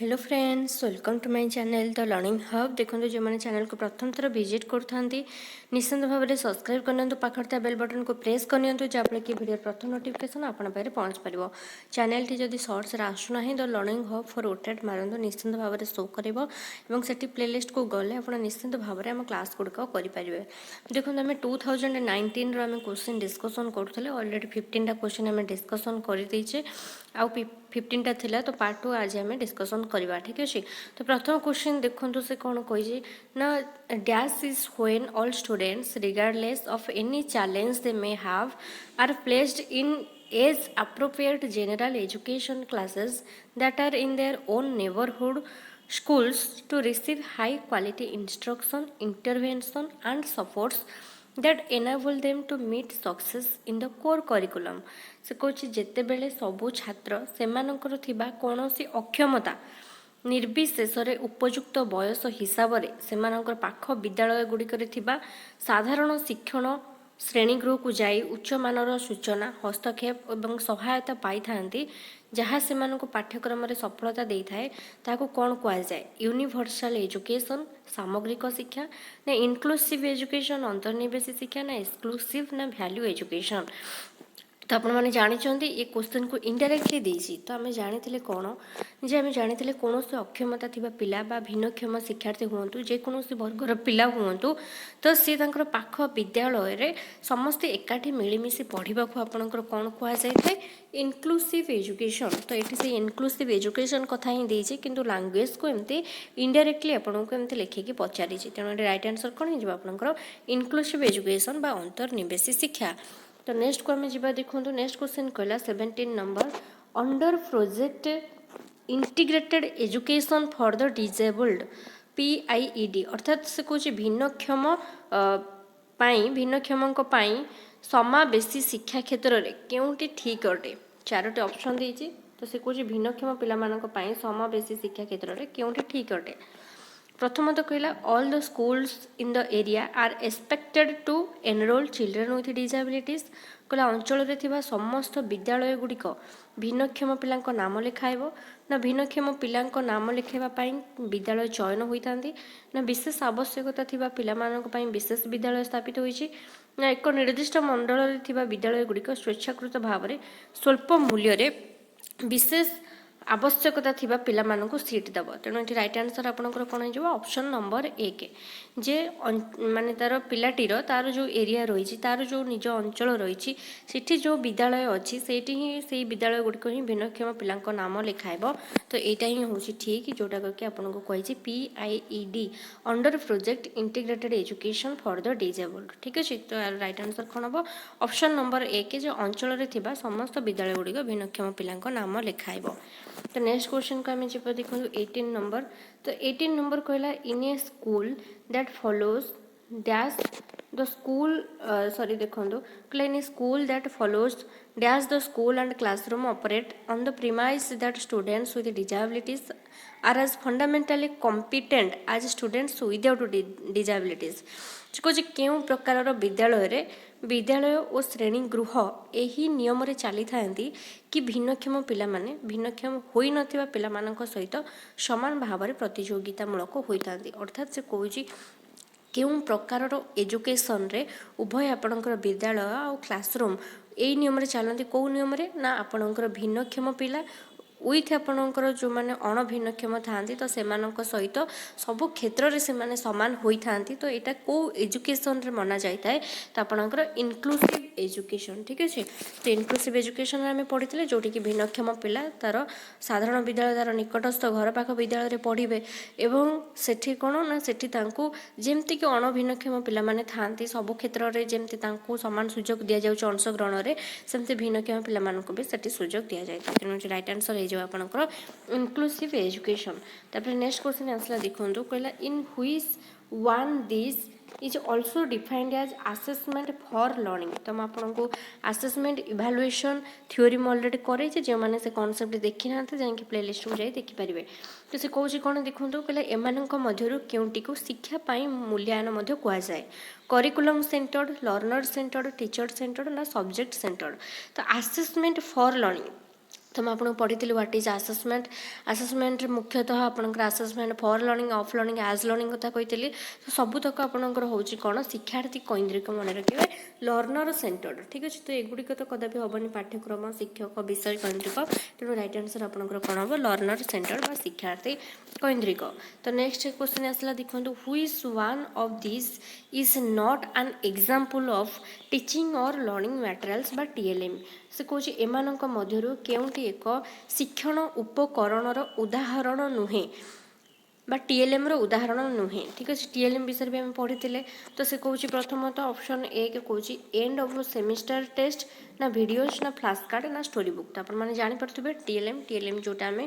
Hello friends, welcome to my channel the learning hub. देखो जो मैंने चैनल को प्रथम थर विजिट करते निश्चित भाव में सब्सक्राइब करनी पाखर बेल बटन को प्रेस करनी जहाँफल कि वीडियो प्रथम नोटिफिकेशन आपन पाखे पहुँच पार। चैनल टी जब सर्ट्स आसूना द लर्निंग हब फॉर ओटेड मारंतु निश्चित भाव में शो कर से प्लेलिस्ट को गले आप निश्चित भाव में आम क्लास गुड़िक करेंगे। देखो आम 2019 आम क्वेश्चन डिस्कसन करूँ अलरेडी 15टा क्वेश्चन आम डिस्कसन करदे आउ 15टा थिला तो पार्ट 2 आज आम डिस्कसन करवा। ठीक अच्छे तो प्रथम क्वेश्चन देखो से कौन कही ना dash is when all students regardless of any challenge they may have are placed in age appropriate general education classes that are in their own neighborhood schools to receive high quality instruction, intervention and supports that enable them to meet success in the core curriculum। से कौच जिते बेले सबू छात्र सेमानंकर थिबा कौनसी अक्षमता निर्विशेष उपयुक्त बयस हिसाब से सेमानंकर पाख विद्यालय गुड़िकर थिबा साधारण शिक्षण श्रेणीगृह को जाई उच्च मानर सूचना हस्तक्षेप और सहायता पाई थांती जहाँ से पाठ्यक्रम सफलता दे थाए ताको कौन कहुए यूनिवर्सल एजुकेशन सामग्रिक शिक्षा ना इनक्लूसिव एजुकेशन अंतर्निवेशी शिक्षा ना एक्सक्लूसिव ना वैल्यू एजुकेशन। तो आपण मैंने जानते ये क्वेश्चन को इनडायरेक्टली देसी तो आम जानी कौन जे आम जानी कौन से अक्षमता थी पिला बा भिन्नक्षम शिक्षार्थी हूँ जेकोसी वर्गर पिला हूँ तो सी पाख विद्यालय रे समस्ते एकाठी मिलमिशि पढ़ा आपणकर कौन कहुए इनक्लूसिव एजुकेशन। तो ये से इनक्लूसिव एजुकेशन कथा ही देती किंतु लैंग्वेज को एमती इनडायरेक्टली आपको एमती लिखिकी पचारि तेणु राइट आंसर कौन हो इनक्लूसिव एजुकेशन बा अंतर्निवेशी शिक्षा। तो नेक्स्ट को आम जा देखो नेक्स्ट क्वेश्चन कहला 17 number under project integrated education for the disabled PIED अर्थात से कौन भिन्नक्षम भिन्नक्षम समावेशी शिक्षा क्षेत्र में क्योंटी ठीक अटे 4टी ऑप्शन देती तो से कौन भिन्नक्षम पिला समावेशी शिक्षा क्षेत्र में क्योंटी ठीक अटे। प्रथमत कहला all the schools in the area are expected to enroll children with disabilities कहला अंचल में समस्त विद्यालय गुड़िक भिन्नक्षम पिला नाम लिखाइब ना भिन्नक्षम पिला नाम लिखाइवाई विद्यालय चयन होता ना विशेष आवश्यकता थी पिला विशेष विद्यालय स्थापित होती ना एक निर्दिष्ट मंडल विद्यालय गुड़िक स्वेच्छाकृत भाव में स्वल्प मूल्य विशेष आवश्यकता थिबा पिला मानकु सीट दब। तेणु ये राइट आंसर आपंकर कौन हो ऑप्शन नंबर 1 जे माने तार पिलाटीर तार जो एरिया रही तार जो निज अंचल रही सेठी जो विद्यालय अच्छी सेठी ही से विद्यालय गुड़िक ही भिन्नक्षम पिला नाम लिखाइब। तो यहाँ ही हूँ ठीक जोटा कि आपको कही PIED under project integrated education for the disabled. ठीक अच्छे तो यार राइट आंसर कौन हम ऑप्शन नंबर 1 जो अंचल में समस्त विद्यालय गुड़िक भिन्नक्षम पिला नाम लिखाइब। तो नेक्स्ट क्वेश्चन को आम जी देखो 18 नंबर तो 18 नंबर कहला in a school that follows dash the school sorry देखो कहला in a school that follows dash the school and classroom operate on the premise that students with disabilities are as fundamentally competent as students without disabilities कौच क्यों प्रकार विद्यालय और श्रेणी गृह यही नियम चली था कि भिन्नक्षम पिला माने भिन्नक्षम होई नथिबा पिला मानक सहित समान भाव में प्रतियोगितामूलक होता अर्थात से कौच क्यों प्रकार एजुकेशन रे उभय आपणकर विद्यालय आ क्लासरूम यही नियम चलती कौ नियम ना आपणकर भिन्नक्षम पिला विथ आपणकर जो मैंने अण भिन्नक्षम था तो से सहित सबु क्षेत्र में सामान होता तो यहाँ कौ एजुकेशन रे मना जाए तो आपणकर इनक्लूसिव एजुकेशन। ठीक अच्छे तो इनक्लूसिव एजुकेशन आम पढ़ी जोटि कि भिन्नक्षम पिला तार साधारण विद्यालय तार निकटस्थ घर पाख विद्यालय पढ़े एवं सेठी कौन ना सेठी जमती कि अण भिन्नक्षम पिला माने थांती सबु क्षेत्र में जमती सामान सुजोग दि जाऊँ अंशग्रहण में सेमती भिन्नक्षम पिला भी सेठी सुजोग दि जाए। तेणु राइट आंसर जो आपनकर इनक्लूसिव एजुकेशन। तापर नेक्स्ट क्वेश्चन आसला देखो कहला in which one this is also defined as assessment for learning. तो मैं आपको असेसमेंट इभालुएशन थ्योरी अलरेडी करे जो मैंने से कॉन्सेप्ट देखी ना जाकि प्लेलिस्ट को जाए देखिपारे। तो से कौन कौन देखो कहला एमानक मध्यरु केउंटी को शिक्षा पाई मूल्यांकन कहुए curriculum centred learner centred teacher centred ना सब्जेक्ट सेंटर्ड। तो असेसमेंट फॉर लर्निंग तो मैं आपको पढ़ी व्हाट इज आसेसमेंट आसेसमेंट मुख्यतः आपंकर assessment for learning of learning as learning कथा कही तो सबुतक आपंकर हूँ कौन शिक्षार्थी केन्द्रिक मन रखिए लर्नर सेंटर्ड ठीक अच्छे तो एगुड़िक तो कदापि हेनी पाठ्यक्रम शिक्षक विषय केन्द्रिक तेणु रईट आंसर आपंकर कौन हम लर्नर सेंटर्ड बा शिक्षार्थी केन्द्रिक तो नेक्स्ट क्वेश्चन आसला देखो which one of this is not an example of teaching और लर्निंग मटेरियल्स बा टीएलएम से कौन एमानक मध्यरु केउंटी एक शिक्षण उपकरणर उदाहरण नुहे बा टीएलएम रो उदाहरण नुहे ठीक अच्छे टीएलएम विषय भी आम पढ़ी तो से कौन प्रथमत ऑप्शन ए के कौन एंड ऑफ सेमिस्टर टेस्ट ना वीडियोज ना फ्लैश कार्ड ना स्टोरी बुक तो आपने जानीपे टीएलएम जोटा आम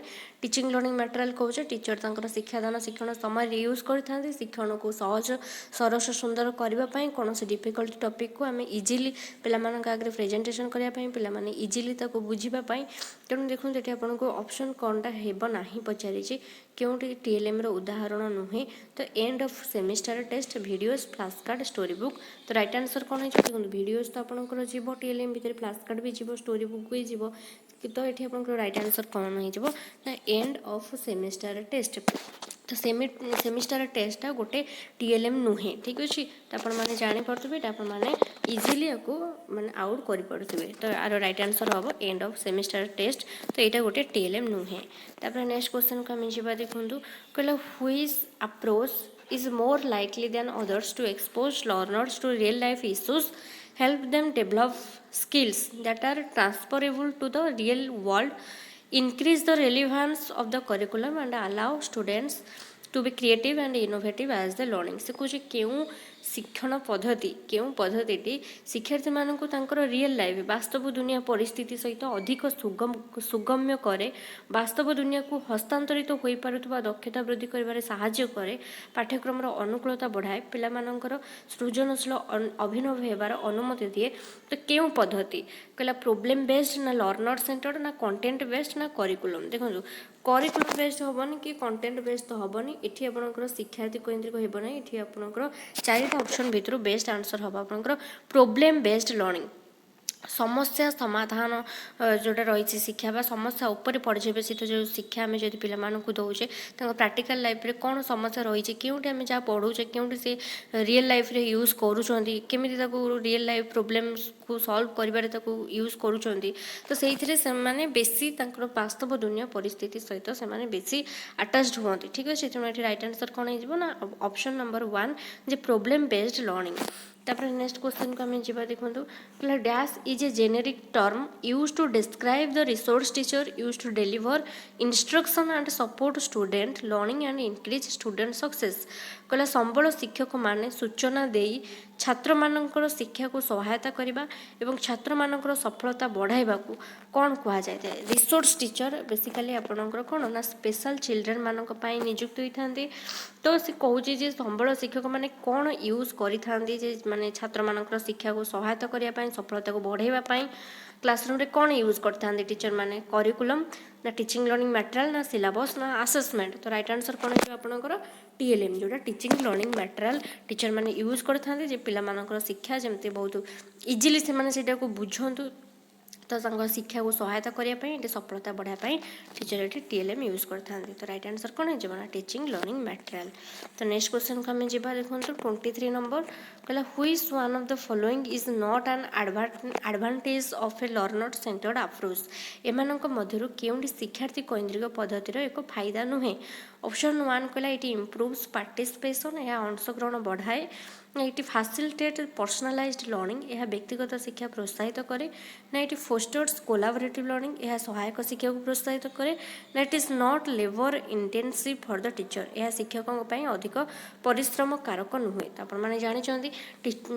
टीचिंग लर्निंग मटेरियल कहे टीचर तर शिक्षादान शिक्षण समय यूज करते शिक्षण को सहज सरस सुंदर करने कौन से डिफिकल्ट टॉपिक को आम इजिली पे आगे प्रेजेंटेशन करने पे इजिली बुझापी तेणु देखो ये आपको ऑप्शन कौनटा हेना पचारि क्योंकि टीएलएम रो उदाहरण नुहे तो end of semester test videos flash card story book तो राइट आंसर कौन है देखो वीडियोज तो आपंकर जीव टीएलएम भितर फ्लैश कार्ड भी जीव स्टोरी बुक भी जीव तो ये आपंकर राइट आंसर कौन हो एंड ऑफ सेमिस्टर टेस्ट तो सेमिस्टर टेस्टा गोटे टीएलएम नुहे ठीक अच्छे तो आपने जापे आपने इजिली आपको माने आउट कर तो यार राइट आंसर हम एंड ऑफ सेमिस्टर टेस्ट तो यहाँ गोटे टीएलएम नुहे तापर नेक्स्ट क्वेश्चन को आम जा देखूँ कहला which approach is more likely than others to expose learners to real life issues, help them develop skills that are transferable to the real world, increase the relevance of the curriculum and allow students to be creative and innovative as the learning से कुछ क्यों शिक्षण पद्धति शिक्षार्थी मानक real life वास्तव दुनिया परिस्थिति सहित अधिक सुगम्य करे वास्तव दुनिया को हस्तांतरित हो पारुथबा दक्षता वृद्धि करिबारे सहाय्य करे पाठ्यक्रम अनुकूलता बढ़ाए पिलामानंकर सृजनशील अभिनव हेबार अनुमति दिए तो क्यों पद्धति कहला प्रोब्लेम बेस्ड ना लर्नर सेंटर्ड ना कंटेंट बेस्ड ना करिकुलम देखो करिकुलम बेस्ड हेनी कि कंटेंट बेस्ड तो हेनी ये आपंकर शिक्षार्थी केन्द्रिक हेबना ये आपंकर चारिटा ऑप्शन भितर बेस्ट आंसर हम आपंकर प्रोब्लेम बेस्ड लर्निंग समस्या समाधान जोटा रही शिक्षा बा समस्या उपर पर्यवेसित जो शिक्षा आम जब पे दौचे प्राक्टिकल लाइफ रे कौन समस्या रही क्योंकि आम जहाँ पढ़ुचे क्योंकि से रियल लाइफ रे यूज करुँच केमी रियल लाइफ प्रोब्लेम को सॉल्व करिबारे यूज करुँच तो से मैंने बेसी वास्तव दुनिया परिस्थिति सहित से बेसी अटैच्ड हुआ ठीक अच्छे तेणु ये राइट आंसर कौन हो ऑप्शन नंबर 1 जे प्रोब्लेम बेस्ड लर्निंग तापर नेक्स्ट क्वेश्चन को आम जा देखूँ कहला dash is a generic term use to describe the resource teacher use to deliver instruction and support student learning and increase student success कहला संबल शिक्षक माने सूचना देई छात्र मानकर शिक्षा को सहायता करने एवं छात्र मानकर सफलता बढ़ाइबा को कौन कह जाए रिसोर्स टीचर बेसिकली आपणकर कौन ना स्पेशल चिल्ड्रेन मानक पई नियुक्त होइथांती तो से कहूँ जे संबल शिक्षक माने कौन यूज करिथांती जे माने छात्र मानकर शिक्षा को सहायता करने सफलता को बढ़ाइबा क्लासरूम रे कौन यूज करते टीचर माने करिकुलम ना टीचिंग लर्निंग मटेरियल ना सिलेबस ना असेसमेंट तो राइट आंसर कौन हो आपंकर टीएलएम जोटा टीचिंग लर्निंग मटेरियल टीचर माने यूज करते जे पिला मानकर शिक्षा जमती बहुत इजिली से बुझंतु तो शिक्षा को सहायता करने सफलता बढ़ाई टीचर ये टीएलएम यूज करते तो राइट आंसर कौन हो टीचिंग लर्निंग मटेरियल तो नेक्स्ट क्वेश्चन को आम जा देखो 23 नंबर कहला which one of the following is not an advantage of a learner centred approach एमानक मध्यरु केउंटी शिक्षार्थी केन्द्रिक पद्धतिर एक फायदा नुहे ऑप्शन 1 कहला ये इम्प्रूव्स पार्टिसिपेशन यह अंशग्रहण बढ़ाए ये फैसिलिटेट पर्सनलाइज्ड लर्निंग यह व्यक्तिगत शिक्षा प्रोत्साहित करे ना ये फोस्टर्स कोलाबोरेटिव लर्निंग यह सहायक शिक्षा को प्रोत्साहित करे ना it is not labour intensive for the teacher यह शिक्षकों अधिक परिश्रम कारक नुहे तो आपने जानते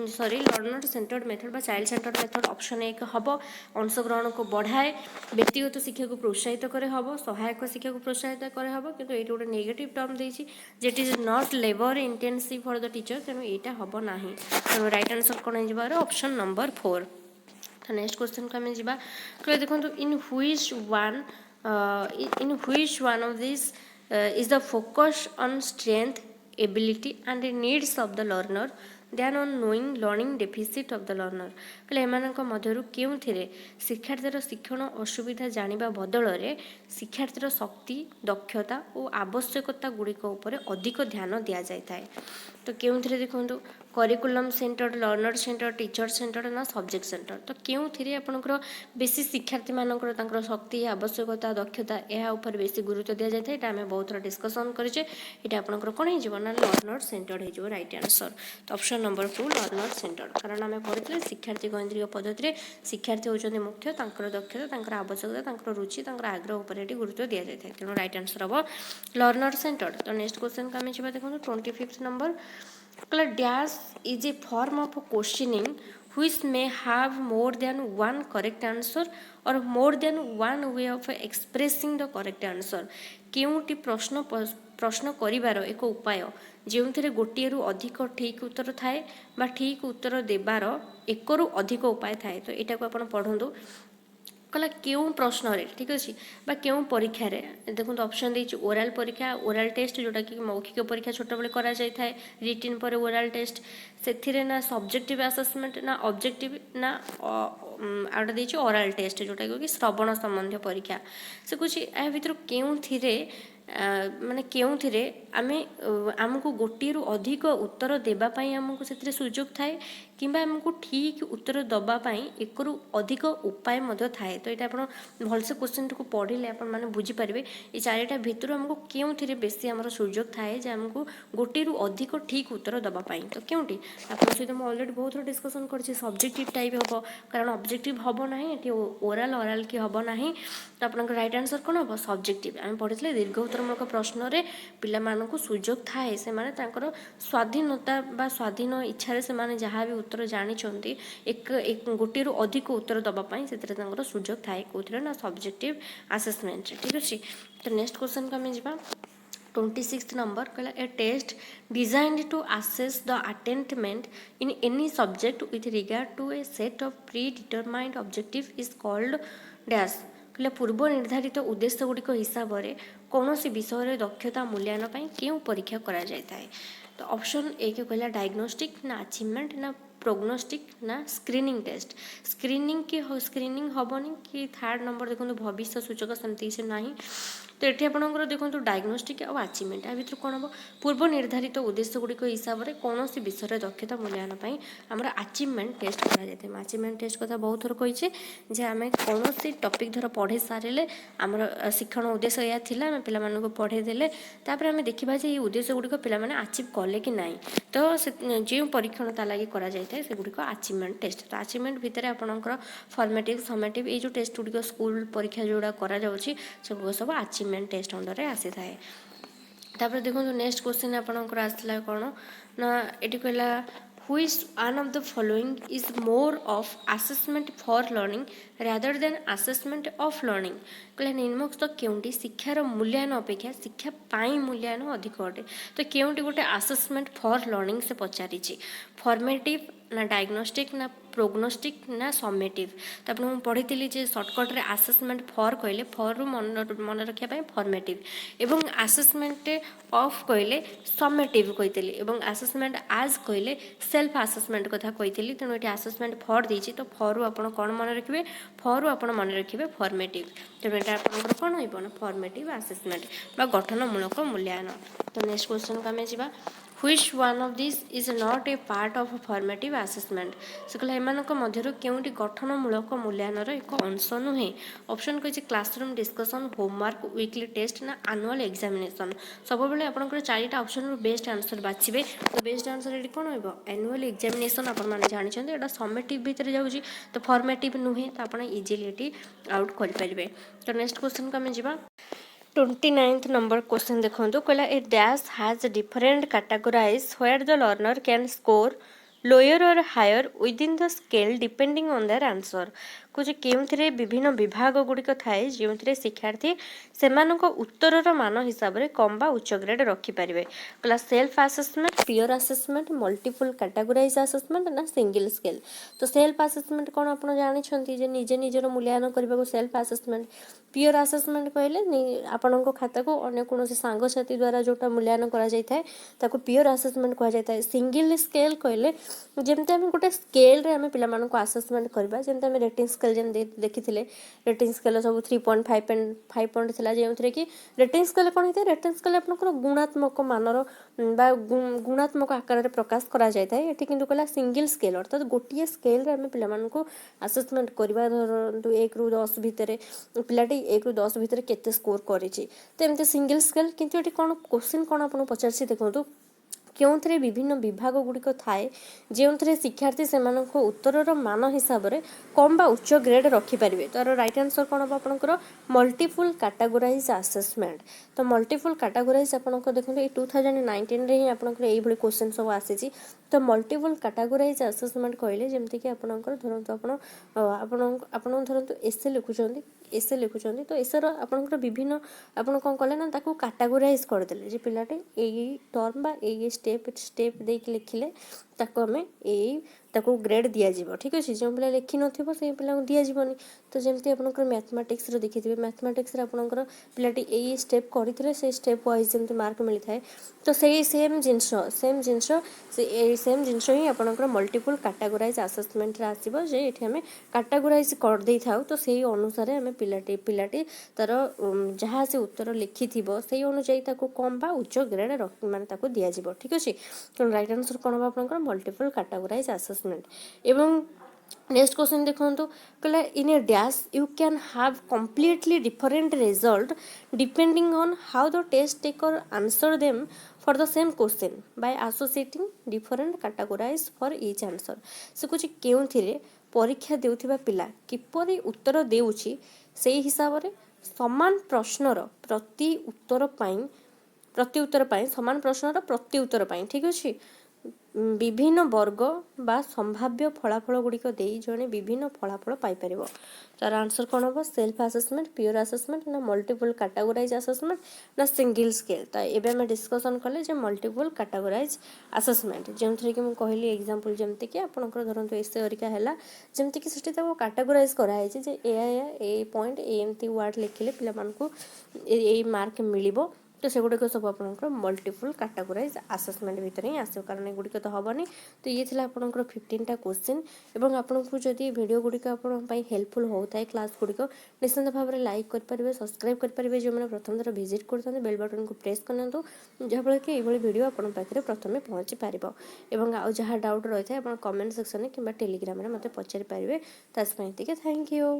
सॉरी लर्नर सेंटर्ड मेथड बा चाइल्ड सेंटर्ड मेथड ऑप्शन 1 हम अंशग्रहण को बढ़ाए व्यक्तिगत शिक्षा को प्रोत्साहित करे हम सहायक शिक्षा को प्रोत्साहित करे हम किंतु ये गोटे नेगेटिव टर्म देछि जे it is not labour intensive for the teacher तेणु यहाँ हम ना तेणु राइट आंसर कौन हो ऑप्शन नंबर 4 तो नेक्स्ट क्वेश्चन को आम जा देखो in which one of this is the focus on strength ability and needs of the learner ध्यान on knowing learning deficit of the learner कहले एमानक मध्यरु केउथिरे शिक्षार्थीर शिक्षण असुविधा जानिबा बदଳରେ शिक्षार्थीर शक्ति दक्षता और आवश्यकता गुड़िक उपर अधिक ध्यान दि जाए तो केउथिरे देखंतु curriculum centred learner centre teacher centred ना सब्जेक्ट सेंटर तो केउथिरे आपनकर बेसी शिक्षार्थी मानकर तांकर शक्ति आवश्यकता दक्षता या ऊपर बेसी गुरुत्व दि जाए एटा आमे बहुत थोड़ा डिस्कशन करिचे एटा आपनकर कोन हे जीवन ना लर्नर सेंटर्ड हे जीवन राइट आंसर तो ऑप्शन नंबर 2 लर्नर सेंटर्ड कारण आमे पढितले शिक्षार्थी केंद्रीय पद्धति रे शिक्षार्थी होचंदी मुख्य तांकर दक्षता तांकर आवश्यकता तांकर रुचि तांकर आग्रह ऊपर एटी गुरुत्व दि जाए तेणु राइट आंसर हम लर्नर सेंटर्ड तो नेक्स्ट क्वेश्चन का आमे छिबा देखो 25th number dash is A form of questioning which may have more than one correct answer or more than one way of expressing the correct answer केउटी प्रश्न करिवार एक उपाय जो गोटे रु अधिक ठीक उत्तर थाए बा ठीक उत्तर देवार एक रु अधिक उपाय थाए तो यहाँ को आप पढ़ु कहला क्यों प्रश्न रे ठीक अच्छे बा क्यों परीक्षा रे देखो ऑप्शन देछि ओरल परीक्षा ओरल टेस्ट जोटा कि मौखिक परीक्षा छोट बेले करा जाय थाए रिटन पर ओरल टेस्ट सेथिरे ना सब्जेक्टिव असेसमेंट ना ऑब्जेक्टिव ना आउट देछि ओरल टेस्ट जोटा कि श्रवण संबंधी परीक्षा से कुछ आ भीतर क्यों थिरे माने क्यों थिरे आमे आमको गोटे रु अधिक उत्तर देबा पई आमको सेथिरे सुযোগ थाए किंबा आमको ठीक उत्तर दबा पई एक रु अधिक उपाय मध्य थाए तो ये आपण भलसे क्वेश्चन को पढ़िले आपण माने बुझी पारिबे ए चारिटा भितर आमको क्यों थिरे बेसी हमर सुযোগ थाए जे आमको गोटे रु अधिक ठीक उत्तर दबा पई तो क्योंटी आपण सहित हम ऑलरेडी बहुत डिस्कशन करछि सब्जेक्टिव टाइप हबो कारण ऑब्जेक्टिव हबो नाही एटी ओरल ओरल की हबो नाही तो आपन राइट आंसर कोन हबो सब्जेक्टिव हम पढ़ितले दीर्घ उत्तरमूलक प्रश्न रे पिला मानकु सुযোগ थाए से माने तांकर स्वाधीनता बा स्वाधीन इच्छा रे से माने जहां भी उत्तर जानि छंती एक गोटे रु अधिक उत्तर दबा पई सेतरे तांकर सुযোগ थाए कोथिरे ना सब्जेक्टिव असेसमेंट ठीक अछि तो नेक्स्ट क्वेश्चन का में जिबा 26th number कहला a test designed to assess the attainment in any subject with regard to a set of predetermined objective is called dash कहला पूर्व निर्धारित उद्देश्य गुड़िक हिसाब से कौन सी विषय दक्षता मूल्यांकन पर क्यों परीक्षा करा जाता है तो ऑप्शन ए के कहला डायग्नोस्टिक ना अचीवमेंट ना प्रोग्नोस्टिक ना स्क्रीनिंग टेस्ट स्क्रीनिंग हेनी कि थर्ड नंबर देखो भविष्य सूचक सेमती से ना तो ये आपंकर देखो डायग्नोस्टिक और अचीवमेंट या भर कौन हम पूर्व निर्धारित उद्देश्य गुड़िक हिसाब से कौन सी विषय दक्षता मूल्यांकन आमर अचीवमेंट टेस्ट करा अचीवमेंट टेस्ट कथा बहुत थर कही आम कौन सी टपिक धर पढ़े सारे आमर शिक्षण उद्देश्य या आम पे पढ़ेदेले आम देखा ये उद्देश्य गुड़िक पे अचीव कले कि ना तो जो परीक्षण ता लगी करा जाए से गुड़िक अचीवमेंट टेस्ट तो अचीवमेंट भितर आपंकर फॉर्मेटिव समेटिव ये जो टेस्ट गुड़िक स्कूल परीक्षा जोड़ा करा सब अचीवमेंट टेस्ट अंडर आसी थाए तापर देखो नेक्स्ट क्वेश्चन आपंकर आसला कौन ना ये कहला which one of the following is more of assessment for learning rather than assessment of learning कहले निम्नोक्त केउंटी शिक्षार मूल्यांकन अपेक्षा शिक्षा पाई मूल्यांकन अधिक अटे तो केउंटी गोटे असेसमेंट फॉर लर्निंग से पचारि फॉर्मेटिव ना डायग्नोस्टिक ना प्रोग्नोस्टिक ना समेटिव तो आपको पढ़ी जे सर्टकट रे असेसमेंट फॉर कहले फॉर रु मन रखा फॉर्मेटिव एवं असेसमेंट ऑफ कहले समेटिव कही एवं असेसमेंट आज कहले सेल्फ असेसमेंट कथा कही तेणु ये असेसमेंट फॉर देती तो फॉर रु आप कौन मन रखिए फॉर रु आप मन रखिए फॉर्मेटिव तेणु यहाँ आपंकर कौन हो फॉर्मेटिव असेसमेंट बा गठनमूलक मूल्यांकन तो नेक्स्ट क्वेश्चन को आम जा which one of these is not a part of a formative assessment से कहला एमानक मध्यरु केउंटी गठनमूलक मूल्यांकनर एक अंश नुहे ऑप्शन कहि classroom discussion homework weekly test ना एनुअल एग्जामिनेशन सब बेले आपनकर चारिटा ऑप्शन रु बेस्ट आंसर बाछिबे तो बेस्ट आंसर एटी कोन होइबो एनुअल एग्जामिनेशन आपन माने जानि छथि एटा समेटिव भीतर जाउची तो फॉर्मेटिव नुहे तो आपन इजीली एटी आउट कर परिबे तो नेक्स्ट क्वेश्चन को हम जिबा 29th number question देखो कहला a dash has different categorise where the learner can score lower or higher within the scale depending on their answer कौन के विभिन्न विभाग गुड़िक थाए जो शिक्षार्थी से उत्तर मान हिसाब से कम बा उच्च ग्रेड रखिपारे। कहला सेल्फ आसेसमेंट, पियर आसेसमेंट, मल्टीपल कैटेगोराइज आसेसमेंट ना सिंगल स्केल। तो सेल्फ आसेसमेंट कौन आप जानते निजे निजर मूल्यांकन करने को सेल्फ आसेसमेंट। पियर आसेसमेंट कहले आपण खाता को अन्य कौन सांगसाथी द्वारा जोटा मूल्यांकन करा पियर आसेसमेंट कहुए। सिंगल स्केल कहले जमती आम गोटे स्केल रे आम पिला आसेसमेंट करवा जमी आम रेटिंग स्केल जम देखी रेटिंग स्केल सब 3.5 पॉइंट था जो कि रेटिंग स्केल कौन होता है रेटिंग स्केल आपंकर गुणात्मक मानर बा गुणात्मक आकार में प्रकाश करा जाए ये किंतु कहला सिंगल स्केल अर्थात गोटे स्केल रे आम पिला आसेसमेंट करवा धरतु 1 ରୁ 10 भितर पिलाटी 1 ରୁ 10 भितर केते स्कोर करिछि। तो एमती सिंगल स्केल किंतु ये कौन क्वेश्चन कौन आपको पचार देखो क्योंथे विभिन्न विभाग गुड़िक थाए जो शिक्षार्थी से उत्तर मान हिसाब से कम बा उच्च ग्रेड रखिपारे। तार राइट आंसर कौन हम आपंकर मल्टीपल कैटेगोराइज आसेसमेंट। तो मल्टीपल कैटेगोराइज आप देखो 2019 रे ही आपंकर यही क्वेश्चन सब आसी। तो मल्टीपल कैटेगोराइज आसेसमेंट कहले जमती कि आपंकर धरतु आप धरतु एसे लिखुंट तो एसर आपंकर विभिन्न आप कौन कले ना कैटेगोराइज करदे जे पिलाटे यही टर्म बा यही स्टेप देख लिखिले आम ताको ग्रेड दिज्व। ठीक अच्छे जो पिला लिखि न से पिला दिज्वनी। तो जमी आप मैथमेटिक्स देखी थे मैथमेटिक्स आपंकर पिलाटी यही स्टेप करते से स्टेप वाइज जमी मार्क मिलता है। तो सही सेम जिनस ही आपंकर मल्टीपल कैटेगोराइज आसेसमेंट आसो जे ये आम कैटेगोराइज कर दे था। तो सही अनुसार आम पिलाटी तार जहाँ से उत्तर लिखि से अनुजाई कम बा उच्च ग्रेड माने दिज्व। ठीक अच्छे तो राइट आंसर कौन हम आपंकर मल्टीपल कैटेगोराइज आसेसमेंट। एवं नेक्स्ट क्वेश्चन देखो कहला in a dash you can have completely different result depending on how the test taker answer them for the same question by associating different categorise for each answer. से कुछ क्यों परीक्षा देउथिबा पिला किपरि उत्तर देउछि से हिसाब से समान प्रश्नर प्रति उत्तर समान प्रश्नर प्रति उत्तर। ठीक अच्छे विभिन्न वर्ग बा संभाव्य फलाफल गुड़िक जड़े विभिन्न फलाफल पाइपर। तार आंसर कौन हम सेल्फ आसेसमेंट, पियर आसेसमेंट ना मल्टीपल कैटेगोराइज आसेसमेंट ना सिंगल स्केल। तो ये आम डिस्कसन कले जे मल्टीपल कैटेगोराइज आसेसमेंट जो थी कि कहली एग्जांपल जमती कि आपंकर धरतु एसे हरिका है जमती कि से कैटेगोराइज कराई ए पॉइंट एमती वार्ड लिखिले पिला ए मार्क मिलिबो। तो से गुड़िक सब आपंकर मल्टीपल कैटेगोराइज आसेसमेंट भितर ही आसो कारण गुड़िक तो हेनी। तो ये थी आपंकर 15टा क्वेश्चन और आपको जदि वीडियो गुड़िक आपंपाई हेल्पफुल होता है क्लास गुड़िक निश्चित भाव में लाइक करेंगे सब्सक्राइब करेंगे जो मैंने प्रथम थर विजिट करते बेल बटन को प्रेस करना जहाँफल कि ये वीडियो आपन पाखे प्रथम पहुँची पार और आउ जहाँ डाउट रही है आप कमेंट सेक्शन में कि टेलीग्राम में मत पचारि पारे। Thank you.